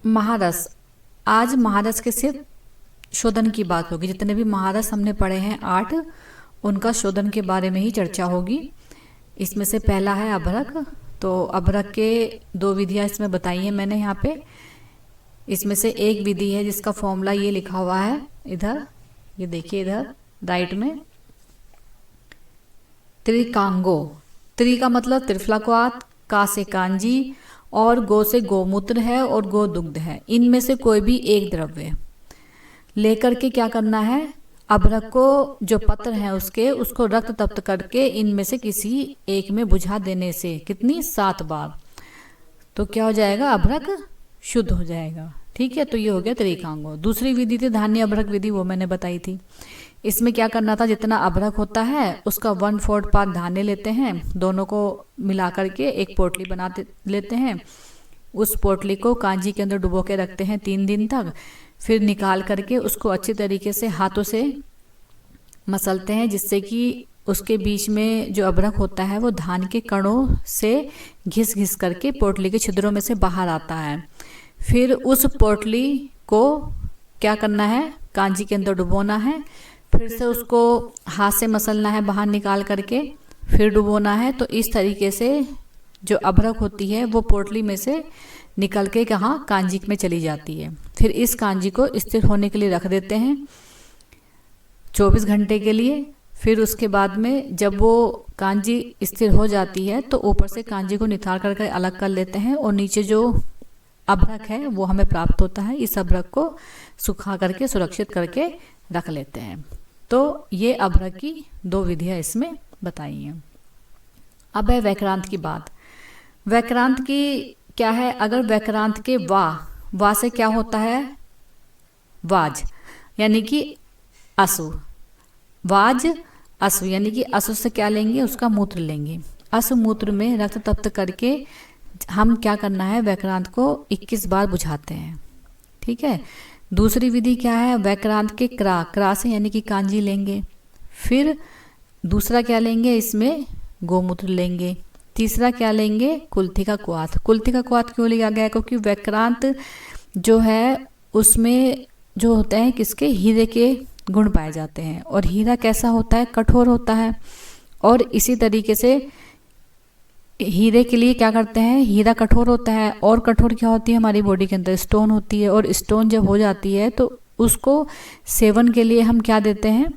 महारस। आज महारस के सिर्फ शोधन की बात होगी। जितने भी महारस हमने पढ़े हैं 8, उनका शोधन के बारे में ही चर्चा होगी। इसमें से पहला है अभ्रक। तो अभ्रक के 2 विधियां इसमें बताई हैं मैंने यहाँ पे। इसमें से एक विधि है जिसका फॉर्मूला ये लिखा हुआ है इधर, ये देखिए इधर राइट में, त्रिकांगो। त्रि का मतलब त्रिफलाक्वाथ, का से कांजी और गो से गोमूत्र है और गो दुग्ध है। इनमें से कोई भी एक द्रव्य लेकर के क्या करना है, अभ्रक को जो पत्र है उसको रक्त तप्त करके इनमें से किसी एक में बुझा देने से कितनी 7 बार, तो क्या हो जाएगा, अभ्रक शुद्ध हो जाएगा। ठीक है, तो ये हो गया त्रिकांगो। दूसरी विधि थी धान्य अभ्रक विधि, वो मैंने बताई थी। इसमें क्या करना था, जितना अभ्रक होता है उसका 1/4 पार्ट धान्य लेते हैं, दोनों को मिला करके एक पोटली बना लेते हैं। उस पोटली को कांजी के अंदर डुबो के रखते हैं 3 दिन तक। फिर निकाल करके उसको अच्छी तरीके से हाथों से मसलते हैं, जिससे कि उसके बीच में जो अभ्रक होता है वो धान के कणों से घिस घिस करके पोटली के छिद्रों में से बाहर आता है। फिर उस पोटली को क्या करना है, कांजी के अंदर डुबोना है। फिर से उसको हाथ से मसलना है बाहर निकाल करके, फिर डुबोना है। तो इस तरीके से जो अभ्रक होती है वो पोटली में से निकल के कहाँ, कांजी में चली जाती है। फिर इस कांजी को स्थिर होने के लिए रख देते हैं 24 घंटे के लिए। फिर उसके बाद में जब वो कांजी स्थिर हो जाती है तो ऊपर से कांजी को निथार करके अलग कर लेते हैं और नीचे जो अभ्रक है वो हमें प्राप्त होता है। इस अभ्रक को सुखा करके सुरक्षित करके रख लेते हैं। तो ये अभ्रक की 2 विधियां इसमें बताई हैं। अब है वैक्रांत की बात। वैक्रांत की क्या है, अगर वैक्रांत के वा से क्या होता है, वाज यानी कि असु, वाज असु यानी कि असु से क्या लेंगे, उसका मूत्र लेंगे। असु मूत्र में रक्त तप्त करके हम क्या करना है, वैक्रांत को 21 बार बुझाते हैं। ठीक है। दूसरी विधि क्या है, वैक्रांत के क्रा से यानी कि कांजी लेंगे। फिर दूसरा क्या लेंगे, इसमें गोमूत्र लेंगे। तीसरा क्या लेंगे, कुल्थी का क्वाथ। कुल्थी का क्वाथ क्यों लिया गया, क्योंकि वैक्रांत जो है उसमें जो होते हैं किसके, हीरे के गुण पाए जाते हैं। और हीरा कैसा होता है, कठोर होता है। और इसी तरीके से हीरे के लिए क्या करते हैं, हीरा कठोर होता है और कठोर क्या होती है, हमारी बॉडी के अंदर स्टोन होती है। और स्टोन जब हो जाती है तो उसको सेवन के लिए हम क्या देते हैं,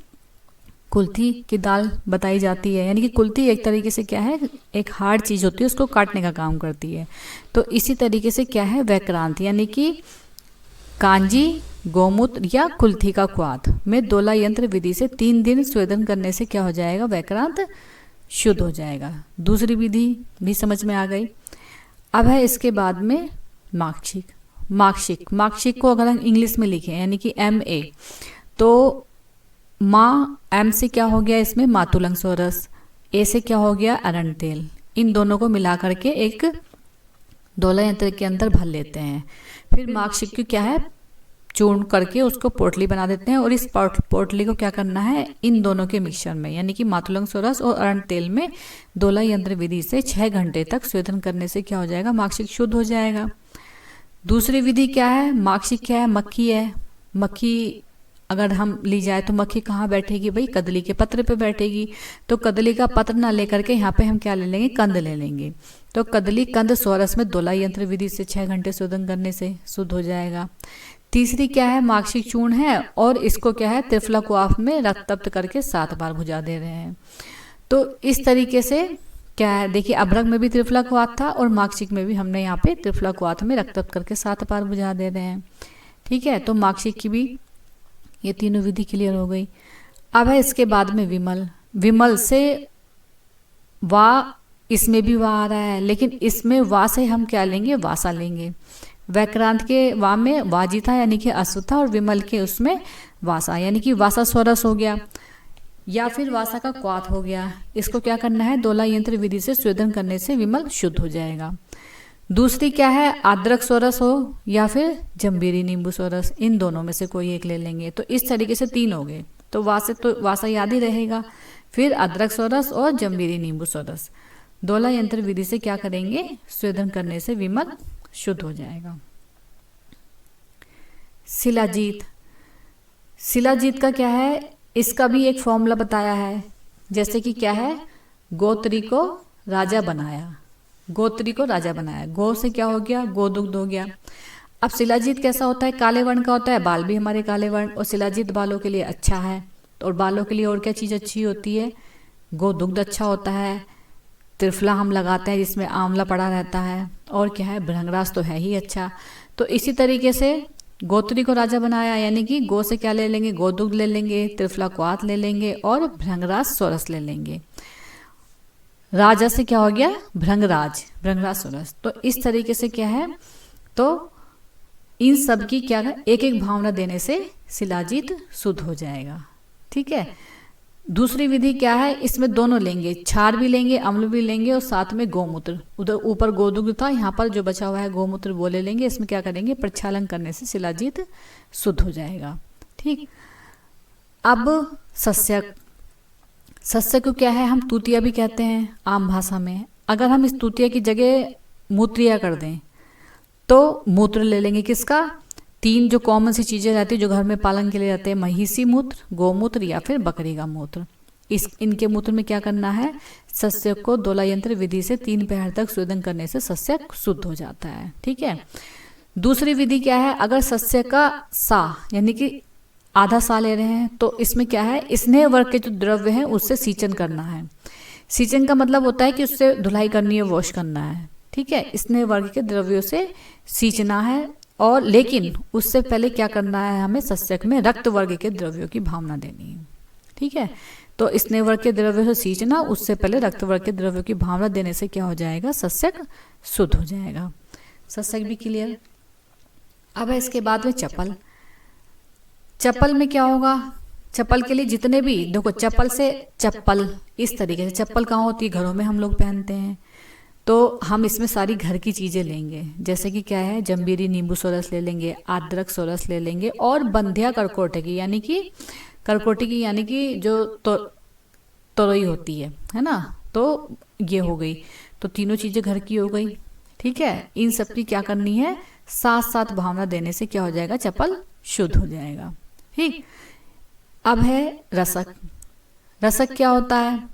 कुल्थी की दाल बताई जाती है। यानी कि कुल्थी एक तरीके से क्या है, एक हार्ड चीज़ होती है, उसको काटने का काम करती है। तो इसी तरीके से क्या है, वैक्रांत यानी कि कांजी, गोमूत्र या कुल्थी का क्वाथ में दोला यंत्र विधि से 3 दिन स्वेदन करने से क्या हो जाएगा, वैक्रांत शुद्ध हो जाएगा। दूसरी विधि भी समझ में आ गई। अब है इसके बाद में माक्षिक। माक्षिक को अगर हम इंग्लिश में लिखें यानी कि MA, तो M से क्या हो गया, इसमें मातुलंगसोरस, A से क्या हो गया, अरंड तेल। इन दोनों को मिला करके एक दोला यंत्र के अंदर भर लेते हैं। फिर माक्षिक की क्या है, चूर्ण करके उसको पोटली बना देते हैं। और इस पोटली को क्या करना है, इन दोनों के मिक्सचर में यानी कि मातुलंगसोरस और अरंड तेल में दोला यंत्र विधि से 6 घंटे तक स्वेदन करने से क्या हो जाएगा, माक्षिक शुद्ध हो जाएगा। दूसरी विधि क्या है, माक्षिक क्या है, मक्खी है। मक्खी अगर हम ली जाए तो मक्खी कहाँ बैठेगी भाई, कदली के पत्र पे बैठेगी। तो कदली का पत्र ना लेकर के यहाँ पे हम क्या ले लेंगे, कंद ले लेंगे। तो कदली कंद सोरस में दोला यंत्र विधि से 6 घंटे शोधन करने से शुद्ध हो जाएगा। तीसरी क्या है, माक्षिक चूर्ण है और इसको क्या है, त्रिफला क्वाथ में रक्त तप्त करके 7 बार भुजा दे रहे हैं। तो इस तरीके से क्या है, देखिए अभ्रक में भी त्रिफला क्वाथ था और माक्षिक में भी हमने यहाँ पे त्रिफला क्वाथ में रक्त तप्त करके 7 बार भुजा दे रहे हैं। ठीक है, तो माक्षिक की भी ये तीनों विधि क्लियर हो गई। अब है इसके बाद में विमल। विमल से इसमें भी आ रहा है, लेकिन इसमें से हम क्या लेंगे, वासा लेंगे। वैक्रांत के में वाजी था यानी कि अश्व था और विमल के उसमें वासा यानी कि वासा स्वरस हो गया या फिर वासा का क्वाथ हो गया। इसको क्या करना है, दोला यंत्र विधि से स्वेदन करने से विमल शुद्ध हो जाएगा। दूसरी क्या है, आद्रक सोरस हो या फिर जम्बीरी नींबू सोरस, इन दोनों में से कोई एक ले लेंगे। तो इस तरीके से 3 हो गए। तो वासा याद ही रहेगा। फिर अदरक सोरस और जम्बीरी नींबू सोरस दोला यंत्र विधि से क्या करेंगे, स्वेदन करने से विमल शुद्ध हो जाएगा। शिलाजीत। शिलाजीत का क्या है, इसका भी एक फॉर्मूला बताया है। जैसे कि क्या है, गोत्री को राजा बनाया, गोत्री को राजा बनाया, गो से क्या हो गया, गोदुग्ध हो गया। अब शिलाजीत कैसा होता है, काले वर्ण का होता है, बाल भी हमारे काले वर्ण, और शिलाजीत बालों के लिए अच्छा है। और बालों के लिए और क्या चीज़ अच्छी होती है, गोदुग्ध अच्छा होता है, त्रिफला हम लगाते हैं जिसमें आंवला पड़ा रहता है, और क्या है, भृंगराज तो है ही अच्छा। तो इसी तरीके से गोत्री को राजा बनाया, यानी कि गो से क्या ले लेंगे, गोदुग्ध ले लेंगे, त्रिफला क्वाथ ले लेंगे, और भृंगराज सोरस ले लेंगे। राजा से क्या हो गया, भृंगराज, भृंगराज सोरस। तो इस तरीके से क्या है, तो इन सब की क्या है, एक एक भावना देने से शिलाजीत शुद्ध हो जाएगा। ठीक है। दूसरी विधि क्या है, इसमें दोनों लेंगे, क्षार भी लेंगे, अम्ल भी लेंगे, और साथ में गोमूत्र। उधर ऊपर गोदुग्ध था, यहाँ पर जो बचा हुआ है गोमूत्र वो ले लेंगे। इसमें क्या करेंगे, प्रक्षालन करने से शिलाजीत शुद्ध हो जाएगा। ठीक। अब सस्यक, सस्यक को क्या है, हम तूतिया भी कहते हैं आम भाषा में। अगर हम इस तूतिया की जगह मूत्रिया कर दें तो मूत्र ले लेंगे, किसका, 3 जो कॉमन सी चीज़ें रहती है जो घर में पालन के लिए रहते हैं, महिषी मूत्र, गोमूत्र या फिर बकरी का मूत्र। इनके मूत्र में क्या करना है, सस्यक को दोला यंत्र विधि से 3 पहर तक शोधन करने से सस्यक शुद्ध हो जाता है। ठीक है। दूसरी विधि क्या है, अगर सस्यक का सा यानी कि आधा सा ले रहे हैं तो इसमें क्या है, स्नेह वर्ग के जो द्रव्य हैं उससे सींचन करना है। सींचन का मतलब होता है कि उससे धुलाई करनी है, वॉश करना है। ठीक है। स्नेह वर्ग के द्रव्यों से सींचना है, और लेकिन उससे पहले क्या करना है, हमें सस्यक में रक्त वर्ग के द्रव्यों की भावना देनी है। ठीक है। तो स्नेह वर्ग के द्रव्यों से सींचना, उससे पहले रक्त वर्ग के द्रव्यों की भावना देने से क्या हो जाएगा, सस्यक शुद्ध हो जाएगा। सस्यक भी क्लियर। अब है इसके बाद में चपल। चप्पल में क्या होगा, चप्पल के लिए जितने भी, देखो चप्पल से चप्पल, इस तरीके से चप्पल कहाँ होती है, घरों में हम लोग पहनते हैं। तो हम इसमें सारी घर की चीज़ें लेंगे, जैसे कि क्या है, जम्बीरी नींबू सोरस ले लेंगे, अदरक सोरस ले लेंगे, और बंधिया करकोटे की, यानी कि करकोटी की, यानी कि जो तोरई होती है ना, तो ये हो गई। तो तीनों चीज़ें घर की हो गई। ठीक है। इन सब की क्या करनी है, साथ साथ भावना देने से क्या हो जाएगा, चप्पल शुद्ध हो जाएगा। ठीक। अब है रसक। रसक क्या होता है,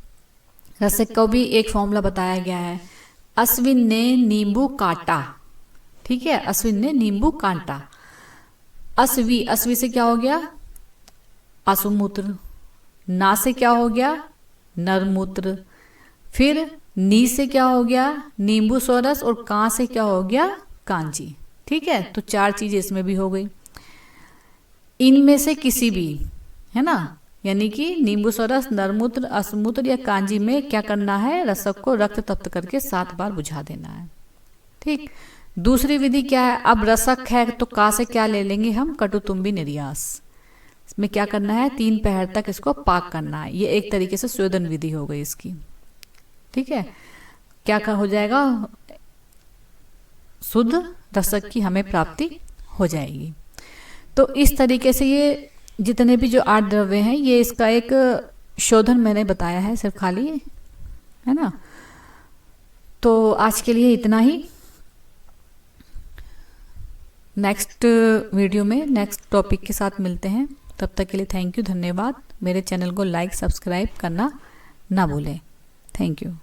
रसक को भी एक फॉर्मूला बताया गया है। अश्विन ने नींबू काटा। ठीक है। अश्विन ने नींबू काटा। अश्वी, अश्वी से क्या हो गया, आसुमूत्र। ना से क्या हो गया, नरमूत्र। फिर नी से क्या हो गया, नींबू सोरस, और का से क्या हो गया, कांजी। ठीक है। तो 4 चीजें इसमें भी हो गई। इनमें से किसी भी, है ना, यानी कि नींबू सोरस, नरमूत्र, अश्वमूत्र या कांजी में क्या करना है, रसक को रक्त तप्त करके 7 बार बुझा देना है। ठीक। दूसरी विधि क्या है, अब रसक है तो का से क्या ले लेंगे हम, कटुतुंबी निर्यास। इसमें क्या करना है, 3 पहर तक इसको पाक करना है। ये एक तरीके से शोधन विधि हो गई इसकी। ठीक है। क्या हो जाएगा, शुद्ध रसक की हमें प्राप्ति हो जाएगी। तो इस तरीके से ये जितने भी जो 8 द्रव्य हैं, ये इसका एक शोधन मैंने बताया है सिर्फ खाली, है ना। तो आज के लिए इतना ही। नेक्स्ट वीडियो में नेक्स्ट टॉपिक के साथ मिलते हैं। तब तक के लिए थैंक यू, धन्यवाद। मेरे चैनल को लाइक सब्सक्राइब करना ना भूलें। Thank you.